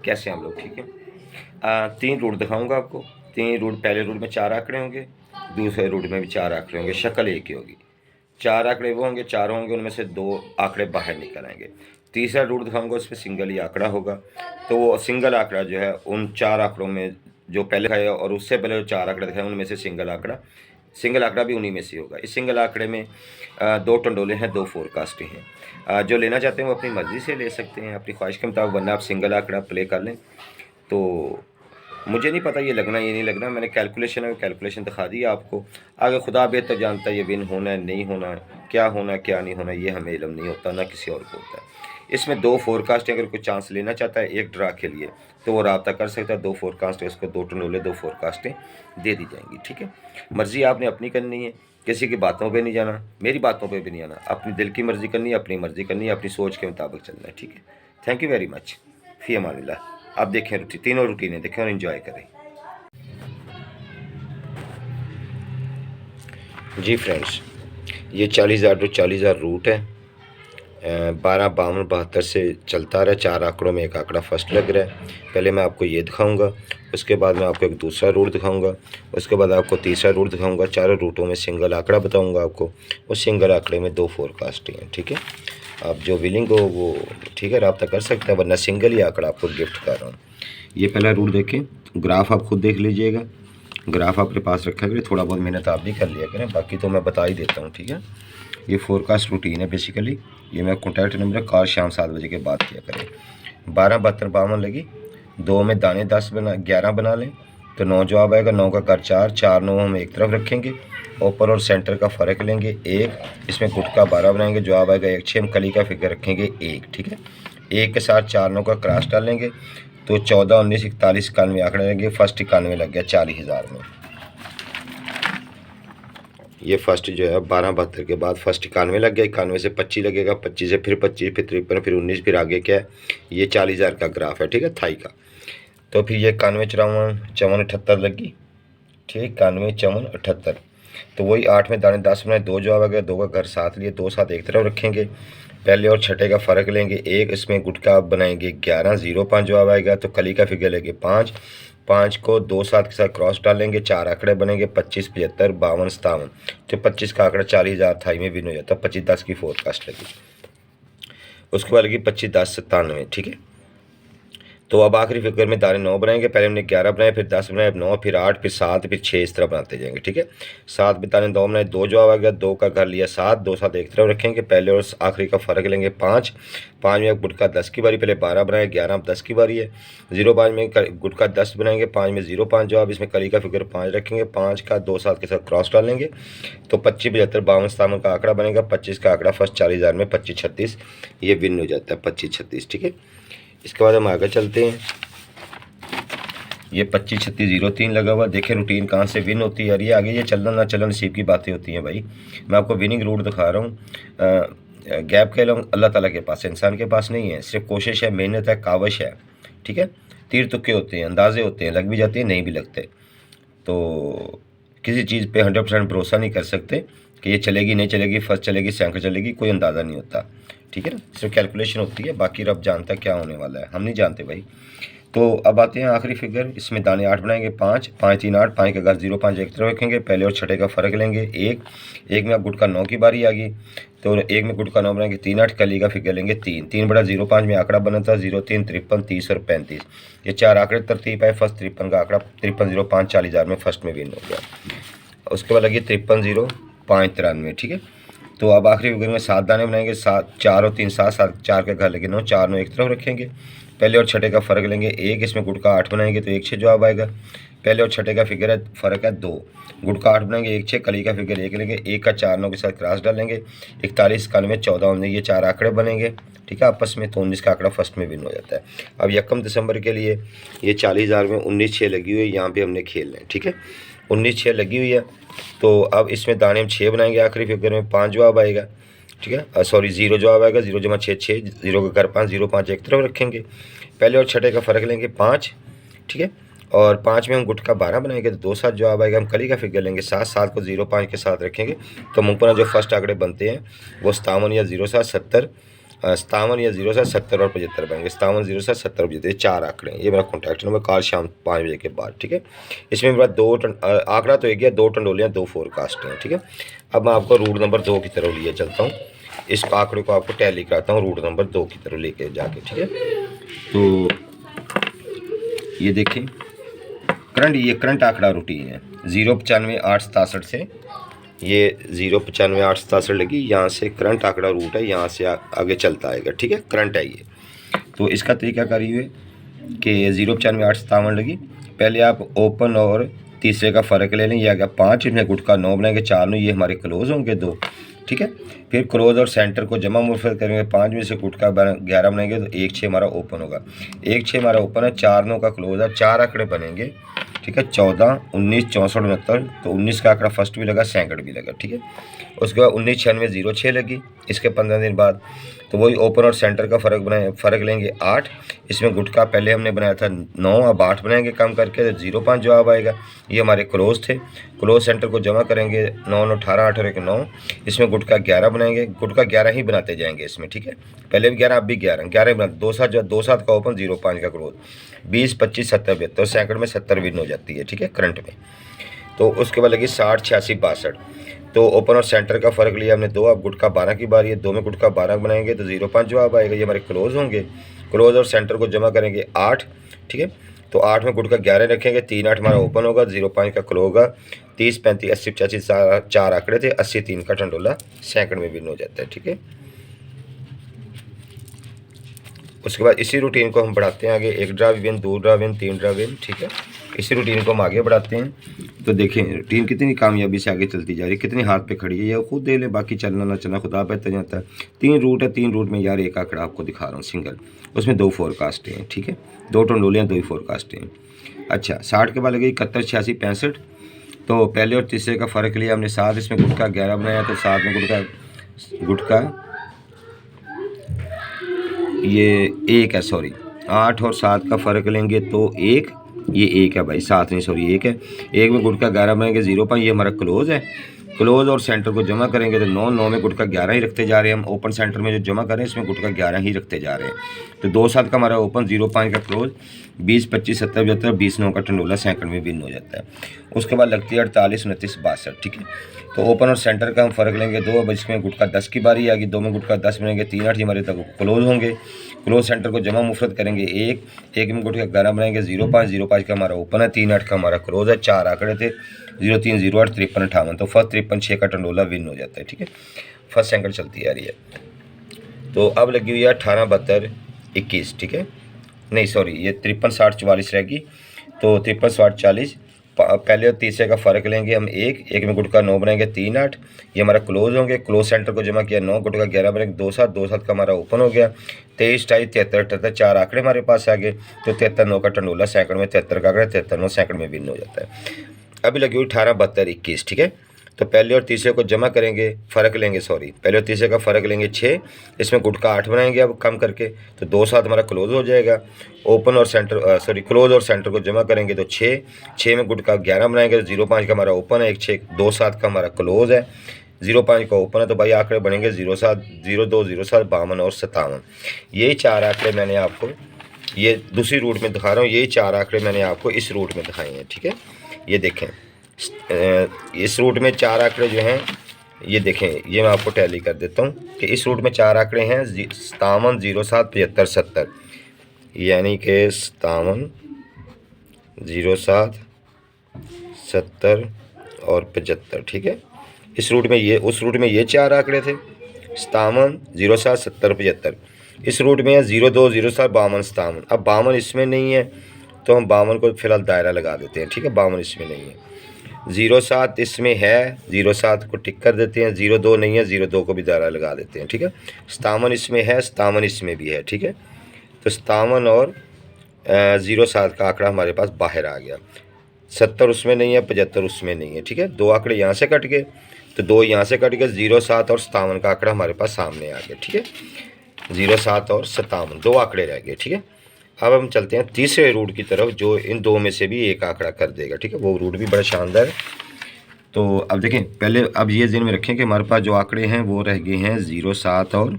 कैसे हम लोग, ठीक है। 3 रूट दिखाऊंगा आपको। 3 रूट, पहले रूट में 4 आंकड़े होंगे, दूसरे रूट में भी 4 आंकड़े होंगे, शक्ल एक ही होगी। 4 आंकड़े वो होंगे, 4 होंगे, उनमें से 2 आंकड़े बाहर निकल आएंगे। तीसरा रूट दिखाऊंगा, उसमें सिंगल ही आंकड़ा होगा। तो वो सिंगल आंकड़ा जो है उन 4 आंकड़ों में जो पहले दिखाया और उससे पहले जो 4 आंकड़े दिखाए उनमें से सिंगल आंकड़ा भी उन्हीं में से होगा। इस सिंगल आंकड़े में 2 टंडोले हैं, 2 फोरकास्टें हैं। जो लेना चाहते हैं वो अपनी मर्ज़ी से ले सकते हैं, अपनी ख्वाहिश के मुताबिक, वरना आप सिंगल आंकड़ा प्ले कर लें। तो मुझे नहीं पता ये लगना ये नहीं लगना, मैंने कैलकुलेशन है वो कैलकुलेशन दिखा दी आपको। आगे खुदा बेहतर जानता है ये विन होना है नहीं होना, क्या होना क्या नहीं होना, ये हमें इल्म नहीं होता, ना किसी और को होता है। इसमें 2 फोरकास्ट, अगर कोई चांस लेना चाहता है एक ड्रा के लिए तो वो रब्ता कर सकता है। 2 फोरकास्ट है, उसको 2 टनोले 2 फोरकास्टें दे दी जाएंगी, ठीक है। मर्ज़ी आपने अपनी करनी है, किसी की बातों पे नहीं जाना, मेरी बातों पे भी नहीं आना, अपनी दिल की मर्ज़ी करनी है, अपनी मर्ज़ी करनी है, अपनी सोच के मुताबिक चलना है, ठीक है। Thank you very much. फ़ी अमानिल्लाह। आप देखें तीनों रूटीनें देखें और इन्जॉय करें। जी फ्रेंड्स, ये 40,000 टू 40,000 रूट है। 12, 52, 72 से चलता रहा। 4 आंकड़ों में एक आंकड़ा फर्स्ट लग रहा है। पहले मैं आपको ये दिखाऊंगा, उसके बाद मैं आपको एक दूसरा रूट दिखाऊंगा, उसके बाद आपको तीसरा रूट दिखाऊंगा। चारों रूटों में सिंगल आंकड़ा बताऊंगा आपको। उस सिंगल आंकड़े में 2 फोरकास्ट हैं, ठीक है। आप जो विलिंग हो वो ठीक है रब्ता कर सकते हैं, वरना सिंगल ही आंकड़ा आपको गिफ्ट कर रहा हूँ। ये पहला रूट देखें, ग्राफ आप खुद देख लीजिएगा। ग्राफ अपने पास रखा करें, थोड़ा बहुत मेहनत आप भी कर लिया करें, बाकी तो मैं बता ही देता हूँ, ठीक है। ये फोरकास्ट रूटीन है बेसिकली। ये मेरा कॉन्टैक्ट नंबर है, कॉल शाम 7 बजे के बाद किया करें। 12, 72, 52 लगी, 2 में दाने 10 बना 11 बना लें तो 9 जवाब आएगा। 9 का घर 4, 4 9 हम एक तरफ रखेंगे, ऊपर और सेंटर का फ़र्क लेंगे 1, इसमें गुटका 12 बनाएंगे, जवाब आएगा 1 6। हम कली का फिगर रखेंगे 1, ठीक है। 1 के साथ 4 9 का क्रॉस डालेंगे तो 14 19 41 91 आंकड़े लगे। फर्स्ट 91 लग गया 40,000 में। ये फर्स्ट जो है 12 72 के बाद फर्स्ट 91 लग गया, 91 से 25 लगेगा, 25 से फिर 25, फिर 53, फिर 19, फिर आगे क्या है, ये 40,000 का ग्राफ है, ठीक है, थाई का। तो फिर ये 91 54 54 78 लगी, ठीक, 91 54 78। तो वही 8 में दाने 10 बनाए, 2 जवाब आ गया, 2 का घर 7 लिए, 2 7 एक तरफ रखेंगे, पहले और छठे का फ़र्क लेंगे 1, इसमें गुटका बनाएंगे 11 0 5 जवाब आएगा। तो कली का फिगर लेंगे 5, 5 को 2 7 के साथ क्रॉस डालेंगे, 4 आंकड़े बनेंगे 25 75 52 57। तो 25 का आंकड़ा 40,000 थाई में विन हो जाता है। 25 10 की फोरकास्ट लगी, उसके बाद लगी 25 10 97, ठीक है। तो अब आखिरी फिगर में दाने 9 बनाएंगे, पहले हमने 11 बनाए, फिर 10 बनाए, 9, फिर 8, फिर 7, फिर 6, इस तरह बनाते जाएंगे, ठीक है। 7 में दाने 2 बनाए, 2 जवाब आ गया, 2 का घर लिया 7, 2 7 एक तरफ रखेंगे, पहले और आखिरी का फ़र्क लेंगे 5, 5 में गुटका 10 की बारी, पहले 12 बनाए, 11 10 की बारी है, 0 5 में गुटका 10 बनाएंगे, 5 में 0 5 जवाब, इसमें कली का फिगर 5 रखेंगे, 5 का 2 7 के साथ क्रॉस डालेंगे तो 25 75 52 57 का आंकड़ा बनेगा। 25 का आंकड़ा फर्स्ट 40,000 में 25 36, ये विन हो जाता है 25 36, ठीक है। इसके बाद हम आगे चलते हैं। ये 25 36 03 लगा हुआ, देखें रूटीन कहाँ से विन होती है यार। ये आगे ये चलना ना चलना नसीब की बातें होती हैं भाई। मैं आपको विनिंग रूट दिखा रहा हूँ। गैप के इल्म अल्लाह ताला के पास है, इंसान के पास नहीं है। सिर्फ कोशिश है, मेहनत है, कावश है, ठीक है। तीर तुक्के होते हैं, अंदाजे होते हैं, लग भी जाते हैं, नहीं भी लगते। तो किसी चीज़ पे 100% भरोसा नहीं कर सकते कि ये चलेगी नहीं चलेगी, फर्स्ट चलेगी सेकंड चलेगी, कोई अंदाज़ा नहीं होता, ठीक है ना। सिर्फ कैलकुलेशन होती है, बाकी रब जानता है क्या होने वाला है, हम नहीं जानते भाई। तो अब आते हैं आखिरी फिगर। इसमें दाने 8 बनाएंगे, 5 5 3 8, 5 का घर 0 5 एक तरफ रखेंगे, पहले और छठे का फ़र्क लेंगे 1, 1 में अब गुटका 9 की बारी आ गई, तो 1 में गुटका 9 बनाएंगे, 3 8 कली का फिगर लेंगे 3, 3 बड़ा 0 5 में आंकड़ा बना था 0 3 53 30 और 35। ये 4 आंकड़े तरतीब है। फर्स्ट 53 का आंकड़ा 53 0 5 40,000 में फर्स्ट में विन हो गया। उसके बाद लगी 53 0 5 93, ठीक है। तो अब आखिरी फिगर में 7 दाने बनाएंगे, 7 4 और 3 7 7, 4 का घर लगे 9, 4 9 एक तरफ रखेंगे, पहले और छठे का फ़र्क लेंगे 1, इसमें गुटका 8 बनाएंगे तो 1 6 जवाब आएगा। पहले और छठे का फिगर है, फ़र्क है 2, गुटका 8 बनाएंगे 1 6, कली का फिगर 1 लेंगे, 1 का 4 9 के साथ क्रॉस डालेंगे, 41 91 14 19, ये 4 आंकड़े बनेंगे, ठीक है, आपस में। तो 19 का आंकड़ा फर्स्ट में विन हो जाता है। अब 1 दिसंबर के लिए ये 40,000 में 19 6 लगी हुई है, यहाँ पर हमने खेलना है, ठीक है। 19 6 लगी हुई है। तो अब इसमें दाने हम 6 बनाएंगे, आखिरी फिगर में 5 जवाब आएगा, ठीक है, सॉरी 0 जवाब आएगा, 0 जमा 6 6, 0 का घर 5 0 5 एक तरफ रखेंगे, पहले और छठे का फ़र्क लेंगे 5, ठीक है। और 5 में हम गुटका 12 बनाएंगे तो 2 7 जवाब आएगा। हम कली का फिगर लेंगे 7, 7 को 0 5 के साथ रखेंगे तो मुमकिन जो फर्स्ट आंकड़े बनते हैं वो 57 या 0 7 70 57 या 07 70 और 75 बनेंगे। 57 07 70 75, 4 आंकड़े हैं। ये मेरा कॉन्टैक्ट नंबर, कॉल शाम 5 बजे के बाद, ठीक है। इसमें मेरा आंकड़ा तो एक है, 2 टंडोलियाँ 2 फोरकास्ट हैं, ठीक है। अब मैं आपको रूट नंबर 2 की तरफ लिए चलता हूँ। इस आंकड़े को आपको टैली कराता हूँ रूट नंबर 2 की तरफ लेके जाके, ठीक है। तो ये देखें करंट, ये करंट आंकड़ा रूटीन है 095 867 से, ये 095 867 लगी, यहाँ से करंट आंकड़ा रूट है, यहाँ से आगे चलता आएगा, ठीक है। करंट है ये। तो इसका तरीका करिए कि 095 857 लगी, पहले आप ओपन और तीसरे का फ़र्क ले लें, ये आ गया 5, इसमें गुटका 9 बनाएंगे, 4 9 ये हमारे क्लोज होंगे 2, ठीक है। फिर क्लोज और सेंटर को जमा मुफरत करेंगे, 5 में से गुटका 11 बनाएंगे तो 1 6 हमारा ओपन होगा, 1 6 हमारा ओपन है, 4 9 का क्लोज है, 4 आंकड़े बनेंगे, ठीक है। 14 19 64 69, तो 19 का आंकड़ा फर्स्ट भी लगा, सेकंड भी लगा, ठीक है। उसके बाद 19 96 06 लगी, इसके 15 दिन बाद। तो वही ओपन और सेंटर का फ़र्क लेंगे 8, इसमें गुटका पहले हमने बनाया था 9, अब 8 बनाएंगे कम करके, तो 05 जवाब आएगा। ये हमारे क्लोज थे, क्लोज सेंटर को जमा करेंगे 9 9 18 8 और 1 9, इसमें गुटका 11 बनाएंगे, गुटका 11 ही बनाते जाएंगे इसमें, ठीक है। पहले भी 11, अब भी 11 बना, 2 7 2 7 का ओपन, 05 का क्लोज, 20 25 70 72, सेकंड में 70 विन हो जाती है, ठीक है, करंट में। तो उसके बाद लगी 60 86 62, तो ओपन और सेंटर का फ़र्क लिया हमने 2, अब गुटका 12 की बारी है, 2 में गुटका 12 बनाएंगे तो 05 जवाब आएगा, ये हमारे क्लोज होंगे। क्लोज और सेंटर को जमा करेंगे 8, ठीक है। तो 8 में गुटका 11 रखेंगे, 3 8 हमारा ओपन होगा, 05 का क्लोज होगा, 30 35 80 85 4 आंकड़े थे, 80 3 का टंडोला सेकंड में विन हो जाता है, ठीक है। उसके बाद इसी रूटीन को हम बढ़ाते हैं आगे, 1 draw win, 2 draw win, 3 draw win, ठीक है। इसी रूटीन को हम आगे बढ़ाते हैं। तो देखें रूटीन कितनी कामयाबी से आगे चलती जा रही है, कितने हाथ पे खड़ी है, ये खुद दे ले, बाकी चलना ना चलना खुदा बेहतर जाता है। 3 रूट है, 3 रूट में यार एक आंकड़ा आपको दिखा रहा हूँ सिंगल, उसमें 2 फोरकास्ट हैं, ठीक है, 2 टंडोलियाँ 2 ही फोरकास्ट हैं। अच्छा 60 के बाद लगी 71 86 65, तो पहले और तीसरे का फ़र्क लिया हमने 7, इसमें गुटका 11 बनाया, तो 7 में गुटका ये 1 है, सॉरी 8 और 7 का फ़र्क लेंगे तो 1, ये 1 है भाई, 7 नहीं सॉरी 1 है, 1 में गुटका 11 बनाएंगे, 05 ये हमारा क्लोज है। क्लोज और सेंटर को जमा करेंगे तो 9 9 में गुटका 11 ही रखते जा रहे हैं हम, ओपन सेंटर में जो जमा करें इसमें गुटका 11 ही रखते जा रहे हैं। तो 2 7 का हमारा ओपन, 05 का क्लोज, 20 25 70 75, 20 9 का टंडोला सेकंड में विन हो जाता है। उसके बाद लगती है 48 29 62, ठीक है। तो ओपन और सेंटर का हम फ़र्क लेंगे 2, अब इसमें गुटका 10 की बारी आ गई, 2 में गुटका 10 बनेंगे, 3 8 हमारे तक क्लोज होंगे। क्लोज सेंटर को जमा मुफरत करेंगे 1 में गुटका 11 बनाएंगे, 05 का हमारा ओपन है, 3 8 का हमारा क्लोज है, 4 आंकड़े थे, 03 08 53 58, तो फर्स्ट 53 6 का टंडोला विन हो जाता है, ठीक है। फर्स्ट सेकंड चलती आ रही है। तो अब लगी हुई है 18 72 21, ठीक है, नहीं सॉरी ये 53 60 44 रहेगी, तो 53 60 40, पहले और तीसरे का फ़र्क लेंगे हम 1 में गुटका 9 बनाएंगे, 3 8 ये हमारा क्लोज होंगे। क्लोज सेंटर को जमा किया 9, गुटका 11 बनेंगे, 2 7 का हमारा ओपन हो गया, 23 28 73 78, 4 आंकड़े हमारे पास आ गए, तो 73 9 का टंडोला सेकंड में, 73 का आंकड़ा 73 9 सेकंड में विन हो जाता है। अभी लगी हुई 18 72 21, ठीक है। तो पहले और तीसरे को जमा करेंगे, फ़र्क लेंगे, सॉरी पहले और तीसरे का फ़र्क लेंगे 6, इसमें गुटका 8 बनाएंगे अब कम करके, तो 2 7 हमारा क्लोज हो जाएगा। ओपन और सेंटर सॉरी क्लोज और सेंटर को जमा करेंगे तो 6 में गुटका 11 बनाएंगे, तो 05 का हमारा ओपन है, 1 6 2 7 का हमारा क्लोज है, 05 का ओपन है, तो भाई आंकड़े बनेंगे 07 02 07 52 और 57। यही 4 आंकड़े मैंने आपको ये दूसरी रूट में दिखा रहा हूँ, यही 4 आंकड़े मैंने आपको इस रूट में दिखाए हैं, ठीक है। ये देखें इस रूट में 4 आंकड़े जो हैं, ये देखें, ये मैं आपको टैली कर देता हूँ कि इस रूट में 4 आंकड़े हैं 57 07 75 70, यानी कि 57 07 70 और 75, ठीक है। इस रूट में ये, उस रूट में ये 4 आंकड़े थे 57 07 70 75, इस रूट में है 02 07 52 57। अब 52 इसमें नहीं है तो हम 52 को फिलहाल दायरा लगा देते हैं, ठीक है, 52 इसमें नहीं है। 07 इसमें है, 07 को टिक कर देते हैं, 02 नहीं है, 02 को भी दायरा लगा देते हैं, ठीक है। 57 इसमें है, 57 इसमें भी है, ठीक है। तो 57 और 07 का आंकड़ा हमारे पास बाहर आ गया, 70 उसमें नहीं है, 75 उसमें नहीं है, ठीक है। 2 आंकड़े यहाँ से कट गए, तो 2 यहाँ से कट गए, 07 और 57 का आंकड़ा हमारे पास सामने आ गया, ठीक है। 07 और 57 2 आंकड़े रह गए, ठीक है। अब हम चलते हैं तीसरे रूट की तरफ जो इन 2 में से भी एक आंकड़ा कर देगा, ठीक है। वो रूट भी बड़ा शानदार है। तो अब देखें पहले, अब ये ज़हन में रखें कि हमारे पास जो आंकड़े हैं वो रह गए हैं 07 और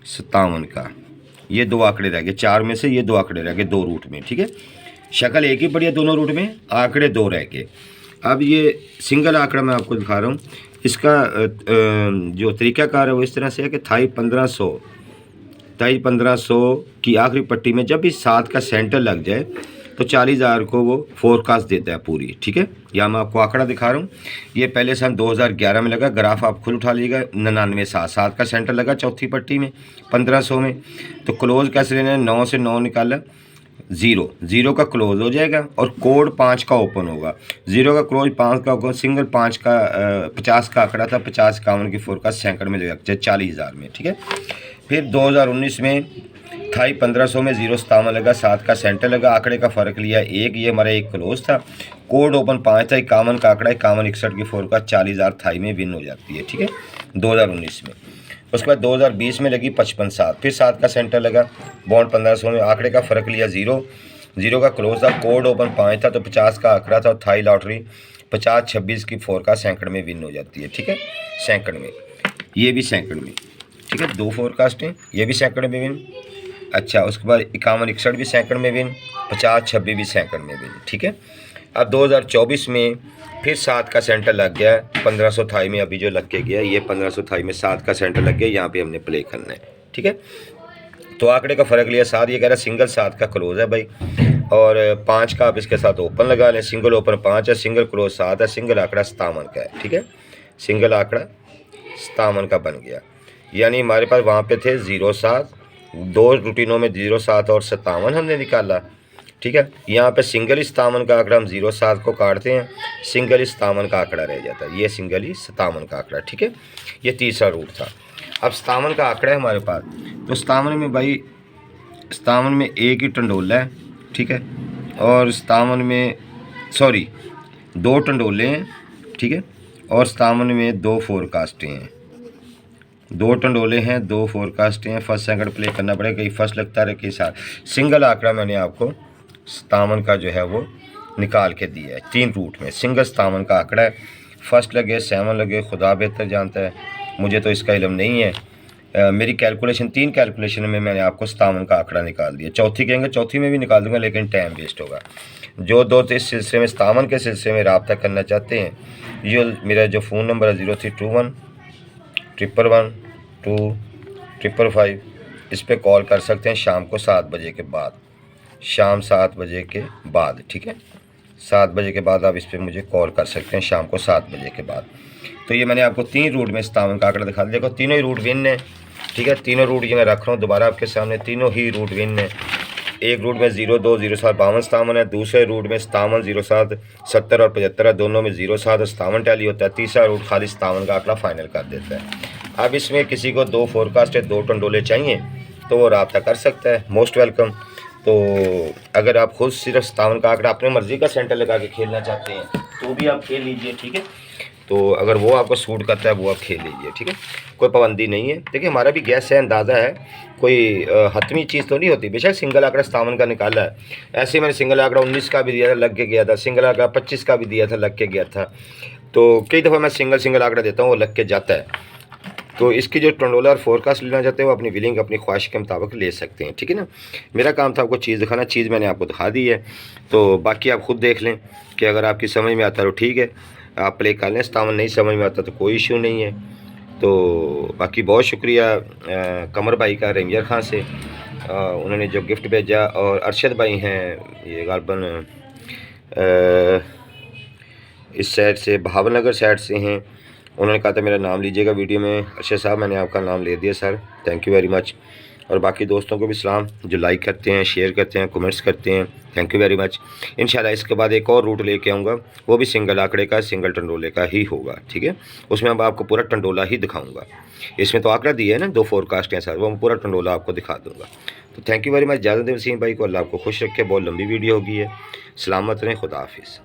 57 का। ये 2 आंकड़े रह गए, 4 में से ये 2 आंकड़े रह गए 2 रूट में, ठीक है। शक्ल एक ही पड़ी है दोनों रूट में, आंकड़े 2 रह गए। अब ये सिंगल आंकड़ा मैं आपको दिखा रहा हूँ। इसका जो तरीक़ाकार है वो इस तरह से है कि थाई 1500 की आखिरी पट्टी में जब भी 7 का सेंटर लग जाए तो 40,000 को वो फोरकास्ट देता है पूरी, ठीक है। यहाँ मैं आपको आंकड़ा दिखा रहा हूँ। ये पहले सन 2011 में लगा, ग्राफ आप खुद उठा लीजिएगा। 99,7 का सेंटर लगा चौथी पट्टी में 1500 में। तो क्लोज कैसे लेना है, 9 से 9 निकाला, 0 का क्लोज हो जाएगा और कोड 5 का ओपन होगा। 0 का क्लोज 5 का ओपन, सिंगल 5 का 50 का आंकड़ा था, 50-51 की फोरकास्ट सेकंड में लगा 40,000 में, ठीक है। फिर 2019 में थाई 1500 में 057 लगा, 7 का सेंटर लगा, आंकड़े का फ़र्क लिया 1, ये हमारा एक क्लोज था। कोड ओपन 5 था, 51 का आंकड़ा, 51-61 की फोरकास्ट 40,000 थाई में विन हो जाती है, ठीक है, 2019 में। उसके बाद 2020 में लगी 55-7, फिर 7 का सेंटर लगा, बॉन्ड 1500 में, आंकड़े का फ़र्क लिया 0 का क्लोज था, कोड ओपन 5 था, तो 50 का आंकड़ा था और थाई लॉटरी 50-26 की फोरकास्ट सेकंड में विन हो जाती है, ठीक है, सेकंड में। ये भी सेकंड में, ठीक है, 2 फोरकास्ट हैं, ये भी सेकंड में विन। अच्छा, उसके बाद 51-61 भी सेकंड में विन, 50-26 भी सेकंड में विन, ठीक है। अब 2024 में फिर 7 का सेंटर लग गया, 1500 थाई में अभी जो लग के गया, ये 1500 थाई में 7 का सेंटर लग गया, यहाँ पे हमने प्ले करना है, ठीक है। तो आंकड़े का फ़र्क लिया 7, ये कह रहा है सिंगल 7 का क्लोज है भाई, और 5 का आप इसके साथ ओपन लगा लें। सिंगल ओपन 5 है, सिंगल क्लोज 7 है, सिंगल आंकड़ा 57 का है, ठीक है, सिंगल आंकड़ा 57 का बन गया। यानी हमारे पास वहाँ पे थे 0-7, 2 रूटीनों में 0-7 और 57 हमने निकाला, ठीक है। यहाँ पे सिंगल 57 का आंकड़ा हम 0-7 को काटते हैं, सिंगल 57 का आंकड़ा रह जाता है, ये सिंगल 57 का आंकड़ा, ठीक है। ये तीसरा रूट था। अब 57 का आंकड़ा है हमारे पास, तो 57 में भाई 57 में एक ही टंडोला है, ठीक है, और 57 में 2 टंडोले हैं, ठीक है, और 57 में 2 फोरकास्टें हैं, 2 टंडोले हैं, 2 फोरकास्टें हैं। फर्स्ट सेकंड प्ले करना पड़ेगा, कहीं फर्स्ट लगता रहे कहीं साथ। सिंगल आंकड़ा मैंने आपको 57 का जो है वो निकाल के दिया है, 3 रूट में सिंगल 57 का आंकड़ा है। फर्स्ट लगे 7 लगे, खुदा बेहतर जानता है, मुझे तो इसका इल्म नहीं है। मेरी कैलकुलेशन 3 कैलकुलेशन में मैंने आपको 57 का आंकड़ा निकाल दिया। चौथी कहेंगे चौथी में भी निकाल दूंगा, लेकिन टाइम वेस्ट होगा। जो दोस्त इस सिलसिले में 57 के सिलसिले में रब्ता करना चाहते हैं, ये मेरा जो फ़ोन नंबर है 0321 111 2 555, इस पर कॉल कर सकते हैं शाम को 7 बजे के बाद, शाम 7 बजे के बाद, ठीक है, 7 बजे के बाद आप इस पर मुझे कॉल कर सकते हैं शाम को 7 बजे के बाद। तो ये मैंने आपको 3 रूट में 57 का आंकड़ा दिखा दिया। देखो तीनों ही रूट विन है, ठीक है, तीनों रूट ये मैं रख रहा हूँ दोबारा आपके सामने, तीनों ही रूट विन है। एक रूट में 0-2 0-7 52-57 है, दूसरे रूट में 57 0-7 70 और 75 है, दोनों में 0-7 और 57 टैली होता है। तीसरा रूट खाली 57 का आंकड़ा फाइनल कर देता है। अब इसमें किसी को 2 फोरकास्ट है, 2 टंडोले चाहिए तो वो रब्ता कर सकता है, मोस्ट वेलकम। तो अगर आप खुद सिर्फ 57 का आंकड़ा अपने मर्ज़ी का सेंटर लगा के खेलना चाहते हैं तो भी आप खेल लीजिए, ठीक है। तो अगर वो आपको सूट करता है वो आप खेल लीजिए, ठीक है, कोई पाबंदी नहीं है। देखिए हमारा भी गैस है, अंदाज़ा है, कोई हतमी चीज़ तो नहीं होती। बेशक सिंगल आंकड़ा 57 का निकाला है, ऐसे मैंने सिंगल आंकड़ा 19 का भी दिया था, लग के गया था, सिंगल आंकड़ा 25 का भी दिया था, लग के गया था। तो कई दफ़ा मैं सिंगल आंकड़ा देता हूँ, वो लग के जाता है। तो इसकी जो टंडोला और फोरकास्ट लेना चाहते हैं वो अपनी विलिंग अपनी ख्वाहिश के मुताबिक ले सकते हैं, ठीक है ना। मेरा काम था आपको चीज़ दिखाना, चीज़ मैंने आपको दिखा दी है, तो बाकी आप खुद देख लें कि अगर आपकी समझ में आता तो ठीक है, आप प्ले कर लें। 57 नहीं समझ में आता तो कोई इशू नहीं है। तो बाकी बहुत शुक्रिया कमर भाई का रेंजर खां से, उन्होंने जो गिफ्ट भेजा, और अरशद भाई हैं ये गालबन इस साइड से, बहावलनगर साइड से हैं, उन्होंने कहा था मेरा नाम लीजिएगा वीडियो में। अरशद साहब मैंने आपका नाम ले दिया sir, thank you very much. और बाकी दोस्तों को भी सलाम जो लाइक करते हैं, शेयर करते हैं, कमेंट्स करते हैं, थैंक यू वेरी मच। इंशाल्लाह इसके बाद एक और रूट लेके आऊँगा, वो भी सिंगल आंकड़े का, सिंगल टंडोले का ही होगा, ठीक है। उसमें अब आपको पूरा टंडोला ही दिखाऊँगा। इसमें तो आंकड़ा दिया है ना, 2 फोरकास्ट हैं सर, वो मैं पूरा टंडोला आपको दिखा दूँगा। तो थैंक यू वेरी मच। इजाज़त दें वसीम भाई को, अल्लाह आपको खुश रखे। बहुत लंबी वीडियो होगी है, सलामत रहें, खुदा हाफिज़।